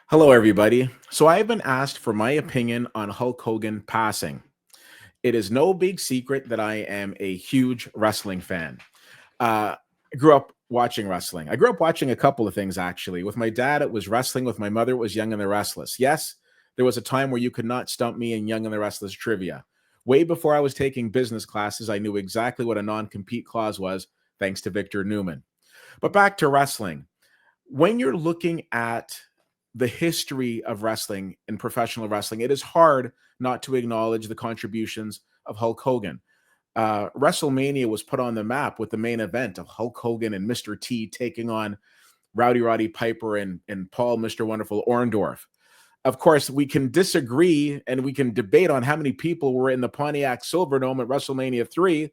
Hello, everybody. So I have been asked for my opinion on Hulk Hogan passing. It is no big secret that I am a huge wrestling fan. I grew up watching wrestling. I grew up watching a couple of things actually. With my dad, it was wrestling. With my mother, it was Young and the Restless. Yes, there was a time where you could not stump me in Young and the Restless trivia. Way before I was taking business classes, I knew exactly what a non compete clause was, thanks to Victor Newman. But back to wrestling. When you're looking at the history of wrestling and professional wrestling, it is hard not to acknowledge the contributions of Hulk Hogan. WrestleMania was put on the map with the main event of Hulk Hogan and Mr. T taking on Rowdy Roddy Piper and Paul Mr. Wonderful Orndorff. Of course, we can disagree and we can debate on how many people were in the Pontiac Silverdome at WrestleMania 3,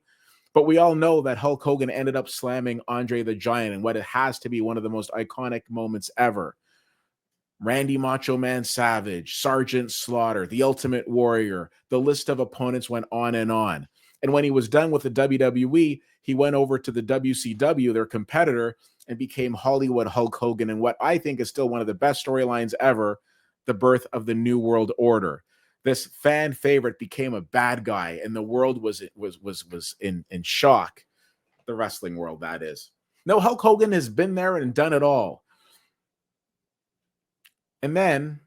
but we all know that Hulk Hogan ended up slamming Andre the Giant in what it has to be one of the most iconic moments ever. Randy Macho Man Savage, Sergeant Slaughter, The Ultimate Warrior. The list of opponents went on and on. And when he was done with the WWE, he went over to the WCW, their competitor, and became Hollywood Hulk Hogan in what I think is still one of the best storylines ever, the birth of the New World Order. This fan favorite became a bad guy, and the world was in shock. The wrestling world, that is. No, Hulk Hogan has been there and done it all. And then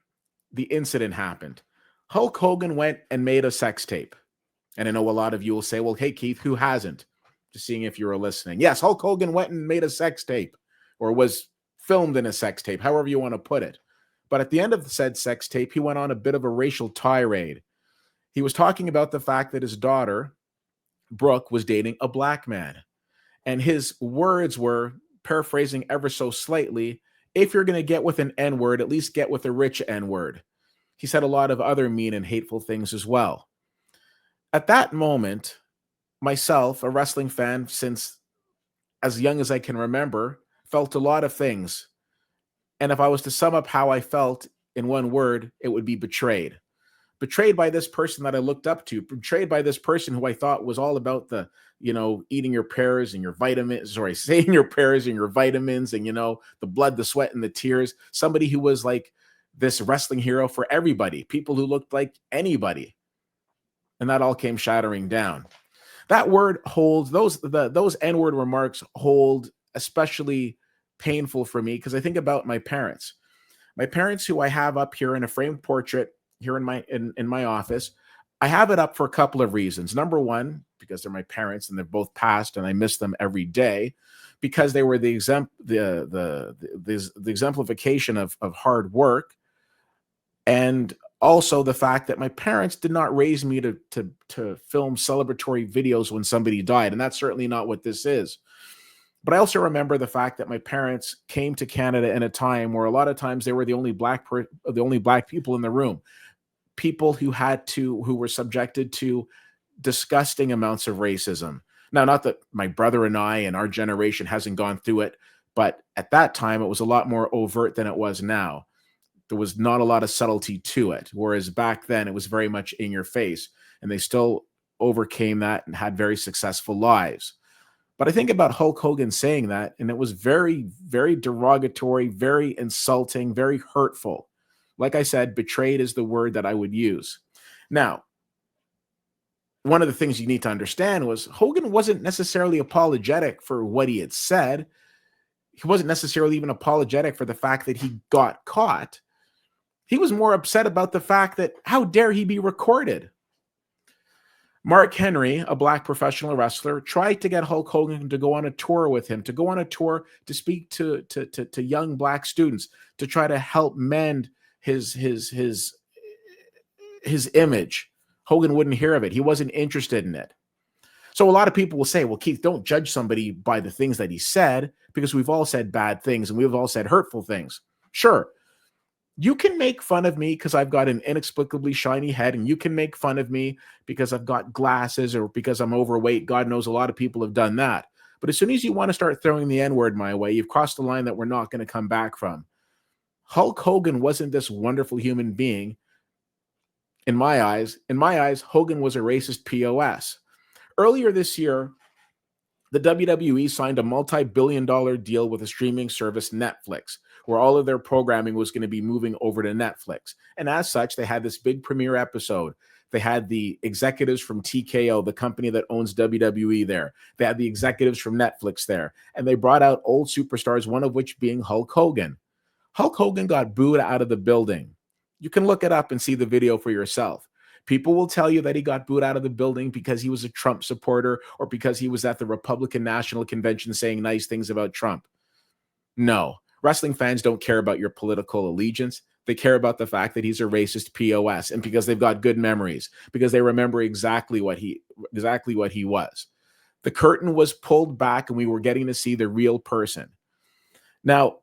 the incident happened. Hulk Hogan went and made a sex tape. And I know a lot of you will say, well, hey, Keith, who hasn't? Just seeing if you were listening. Yes, Hulk Hogan went and made a sex tape or was filmed in a sex tape, however you want to put it. But at the end of the said sex tape, he went on a bit of a racial tirade. He was talking about the fact that his daughter, Brooke, was dating a black man. And his words were, paraphrasing ever so slightly, if you're going to get with an N word, at least get with a rich N word. He said a lot of other mean and hateful things as well. At that moment, myself, a wrestling fan since as young as I can remember, felt a lot of things. And if I was to sum up how I felt in one word, it would be betrayed. Betrayed by this person that I looked up to, betrayed by this person who I thought was all about the, eating your pears and your vitamins, sorry, saying your pears and your vitamins and, the blood, the sweat, and the tears. Somebody who was like this wrestling hero for everybody, people who looked like anybody. And that all came shattering down. That word holds, those N-word remarks hold especially painful for me because I think about my parents. My parents, who I have up here in a framed portrait here in my office. I have it up for a couple of reasons. Number one, because they're my parents and they're both passed and I miss them every day, because they were the exemplification of hard work, and also the fact that my parents did not raise me to film celebratory videos when somebody died, and that's certainly not what this is. But I also remember the fact that my parents came to Canada in a time where a lot of times they were the only black people in the room. People who were subjected to disgusting amounts of racism. Now, not that my brother and I and our generation hasn't gone through it, but at that time it was a lot more overt than it was now. There was not a lot of subtlety to it, whereas back then it was very much in your face, and they still overcame that and had very successful lives. But I think about Hulk Hogan saying that, and it was very, very derogatory, very insulting, very hurtful. Like I said, betrayed is the word that I would use. Now, one of the things you need to understand was Hogan wasn't necessarily apologetic for what he had said. He wasn't necessarily even apologetic for the fact that he got caught. He was more upset about the fact that how dare he be recorded. Mark Henry, a black professional wrestler, tried to get Hulk Hogan to go on a tour with him, to go on a tour to speak to young black students, to try to help mend his image. Hogan wouldn't hear of it. He wasn't interested in it. So a lot of people will say, well, Keith, don't judge somebody by the things that he said, because we've all said bad things and we've all said hurtful things. Sure. You can make fun of me because I've got an inexplicably shiny head, and you can make fun of me because I've got glasses or because I'm overweight. God knows a lot of people have done that. But as soon as you want to start throwing the N-word my way, you've crossed the line that we're not going to come back from. Hulk Hogan wasn't this wonderful human being. In my eyes, Hogan was a racist POS. Earlier this year, the WWE signed a multi-billion-dollar deal with the streaming service Netflix, where all of their programming was going to be moving over to Netflix. And as such, they had this big premiere episode. They had the executives from TKO, the company that owns WWE, there. They had the executives from Netflix there. And they brought out old superstars, one of which being Hulk Hogan. Hulk Hogan got booed out of the building. You can look it up and see the video for yourself. People will tell you that he got booed out of the building because he was a Trump supporter or because he was at the Republican National Convention saying nice things about Trump. No, wrestling fans don't care about your political allegiance. They care about the fact that he's a racist POS, and because they've got good memories, because they remember exactly what he was. The curtain was pulled back and we were getting to see the real person. Now,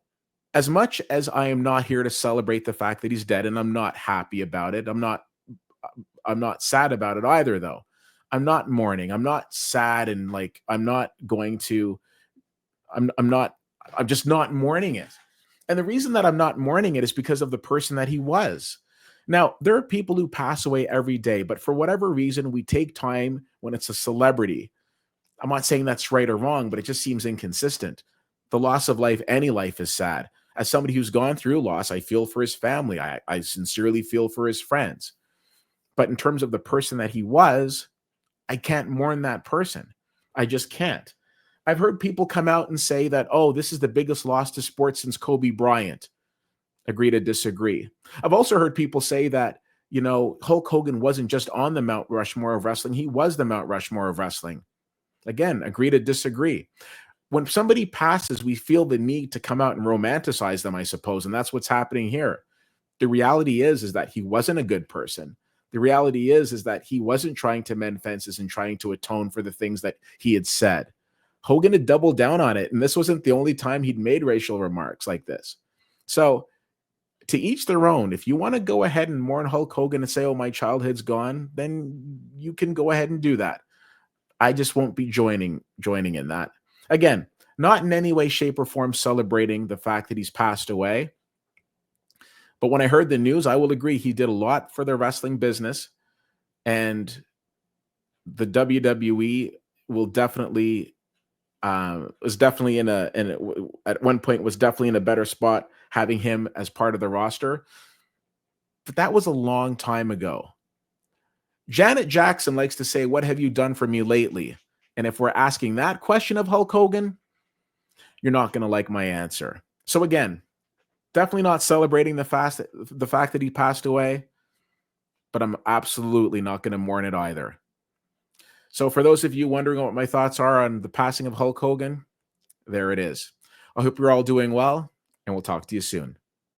as much as I am not here to celebrate the fact that he's dead, and I'm not happy about it, I'm not sad about it either, though. I'm not mourning. I'm not sad, and like I'm just not mourning it. And the reason that I'm not mourning it is because of the person that he was. Now, there are people who pass away every day, but for whatever reason, we take time when it's a celebrity. I'm not saying that's right or wrong, but it just seems inconsistent. The loss of life, any life, is sad. As somebody who's gone through loss, I feel for his family. I sincerely feel for his friends. But in terms of the person that he was, I can't mourn that person. I just can't. I've heard people come out and say that, oh, this is the biggest loss to sports since Kobe Bryant. Agree to disagree. I've also heard people say that, Hulk Hogan wasn't just on the Mount Rushmore of wrestling. He was the Mount Rushmore of wrestling. Again, agree to disagree. When somebody passes, we feel the need to come out and romanticize them, I suppose. And that's what's happening here. The reality is that he wasn't a good person. The reality is that he wasn't trying to mend fences and trying to atone for the things that he had said. Hogan had doubled down on it, and this wasn't the only time he'd made racial remarks like this. So, to each their own. If you want to go ahead and mourn Hulk Hogan and say, oh, my childhood's gone, then you can go ahead and do that. I just won't be joining in that. Again, not in any way, shape, or form celebrating the fact that he's passed away. But when I heard the news, I will agree he did a lot for the wrestling business, and the WWE will definitely was definitely at one point was definitely in a better spot having him as part of the roster. But that was a long time ago. Janet Jackson likes to say, "What have you done for me lately?" And if we're asking that question of Hulk Hogan, you're not going to like my answer. So again, definitely not celebrating the fact that he passed away, but I'm absolutely not going to mourn it either. So for those of you wondering what my thoughts are on the passing of Hulk Hogan, there it is. I hope you're all doing well, and we'll talk to you soon.